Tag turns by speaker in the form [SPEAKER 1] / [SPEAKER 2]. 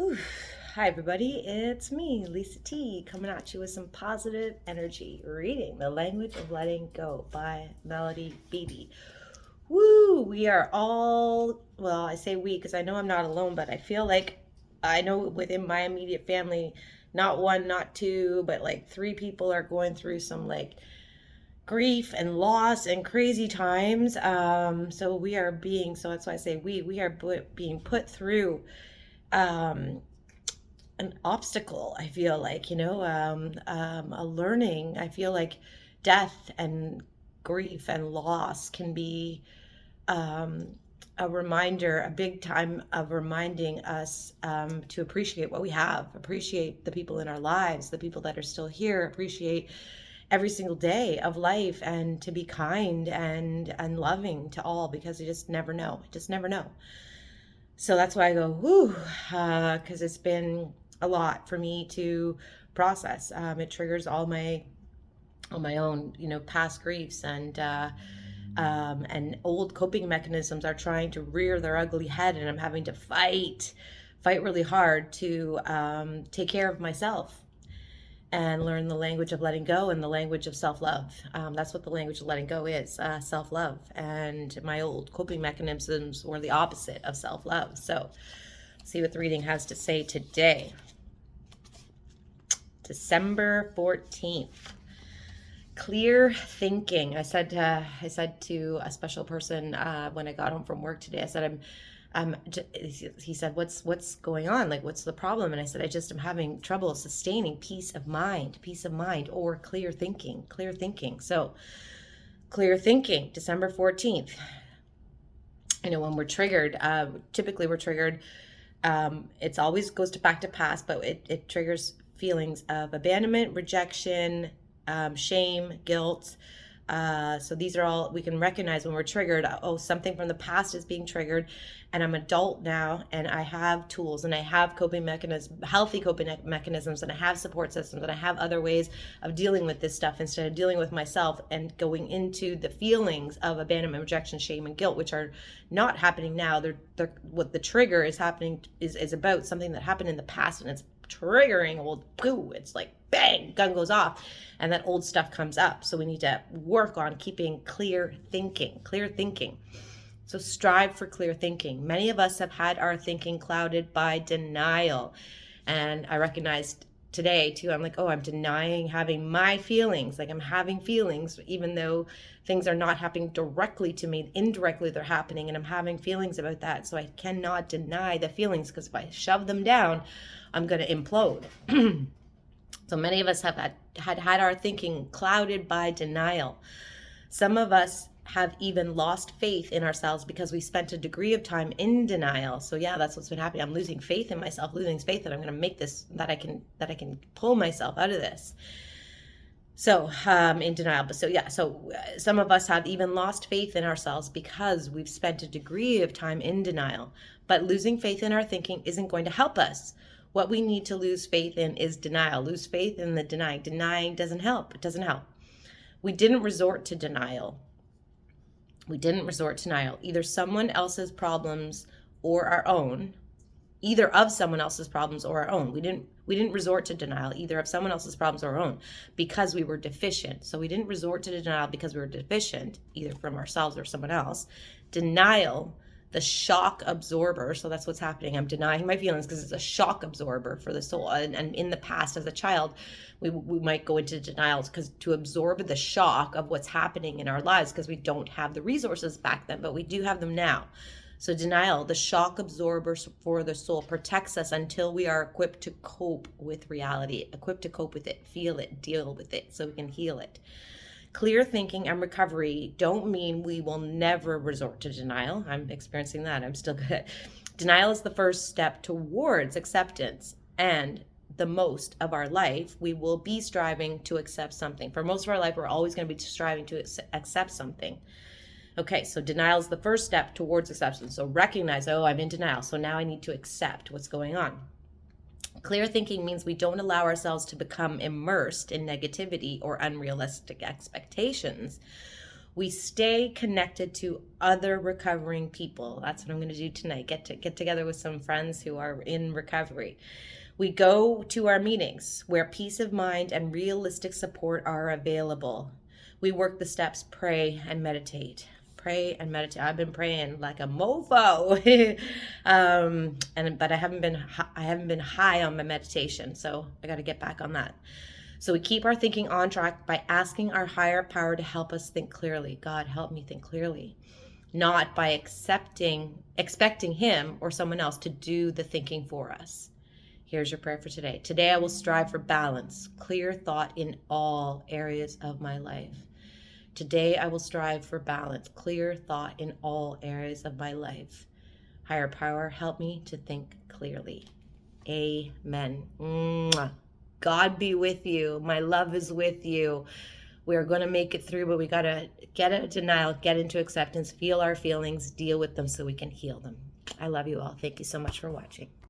[SPEAKER 1] Whew. Hi, everybody. It's me, LisaT, coming at you with some positive energy. Reading The Language of Letting Go by Melody Beattie. Woo! We are all, well, I say we because I know I'm not alone, but I feel like I know within my immediate family, not one, not two, but like three people are going through some like grief and loss and crazy times. So that's why I say we are being put through um, an obstacle. I feel like, a learning. I feel like death and grief and loss can be um, a reminder, a big time of reminding us to appreciate what we have, appreciate the people in our lives, the people that are still here, appreciate every single day of life, and to be kind and loving to all, because you just never know. Just never know. So that's why I go, whoo, because it's been a lot for me to process. It triggers all my own, past griefs, and old coping mechanisms are trying to rear their ugly head, and I'm having to fight really hard to take care of myself and learn the language of letting go and the language of self-love. That's what the language of letting go is, self-love. And my old coping mechanisms were the opposite of self-love. So let's see what the reading has to say today. December 14th. Clear thinking. I said to a special person when I got home from work today, I said, he said, what's going on? Like, what's the problem? And I said, I just am having trouble sustaining peace of mind, or clear thinking. So clear thinking, December 14th. When we're triggered, typically we're triggered. It's always goes back to past, but it triggers feelings of abandonment, rejection, shame, guilt. So these are all we can recognize when we're triggered. Oh, something from the past is being triggered, and I'm adult now, and I have tools, and I have coping mechanisms, healthy coping mechanisms, and I have support systems, and I have other ways of dealing with this stuff instead of dealing with myself and going into the feelings of abandonment, rejection, shame, and guilt, which are not happening now. They're what the trigger is happening is about something that happened in the past, and it's triggering old poo. It's like bang, gun goes off, and that old stuff comes up. So we need to work on keeping clear thinking. So strive for clear thinking. Many of us have had our thinking clouded by denial. And I recognized today too, I'm like, oh, I'm denying having my feelings. Like, I'm having feelings, even though things are not happening directly to me, indirectly they're happening, and I'm having feelings about that. So I cannot deny the feelings, because if I shove them down, I'm going to implode. So many of us have had our thinking clouded by denial. Some of us have even lost faith in ourselves because we spent a degree of time in denial. So yeah, that's what's been happening. I'm losing faith in myself, losing faith that I'm going to make this, that I can pull myself out of this. So in denial. But so some of us have even lost faith in ourselves because we've spent a degree of time in denial. But losing faith in our thinking isn't going to help us. What we need to lose faith in is denial. Lose faith in the denying. Denying doesn't help. It doesn't help. We didn't resort to denial. Either someone else's problems or our own. Either of someone else's problems or our own. We didn't resort to denial either of someone else's problems or our own, because we were deficient. So we didn't resort to denial because we were deficient, either from ourselves or someone else. Denial, the shock absorber. So that's what's happening. I'm denying my feelings because it's a shock absorber for the soul. And in the past, as a child, we might go into denials because to absorb the shock of what's happening in our lives, because we don't have the resources back then, but we do have them now. So denial, the shock absorber for the soul, protects us until we are equipped to cope with reality, equipped to cope with it, feel it, deal with it, so we can heal it. Clear thinking and recovery don't mean we will never resort to denial. I'm experiencing that. I'm still good. Denial is the first step towards acceptance. And the most of our life, we will be striving to accept something. For most of our life, we're always going to be striving to accept something. Okay, so denial is the first step towards acceptance. So recognize, oh, I'm in denial. So now I need to accept what's going on. Clear thinking means we don't allow ourselves to become immersed in negativity or unrealistic expectations. We stay connected to other recovering people. That's what I'm going to do tonight. Get together with some friends who are in recovery. We go to our meetings where peace of mind and realistic support are available. We work the steps, pray and meditate. Pray and meditate. I've been praying like a mofo, but I haven't been high on my meditation, so I got to get back on that. So we keep our thinking on track by asking our higher power to help us think clearly. God, help me think clearly. Not by expecting him or someone else to do the thinking for us. Here's your prayer for today. Today I will strive for balance, clear thought in all areas of my life. Today I will strive for balance, clear thought in all areas of my life. Higher power, help me to think clearly. Amen. Mwah. God be with you. My love is with you. We're going to make it through, but we got to get out of denial, get into acceptance, feel our feelings, deal with them so we can heal them. I love you all. Thank you so much for watching.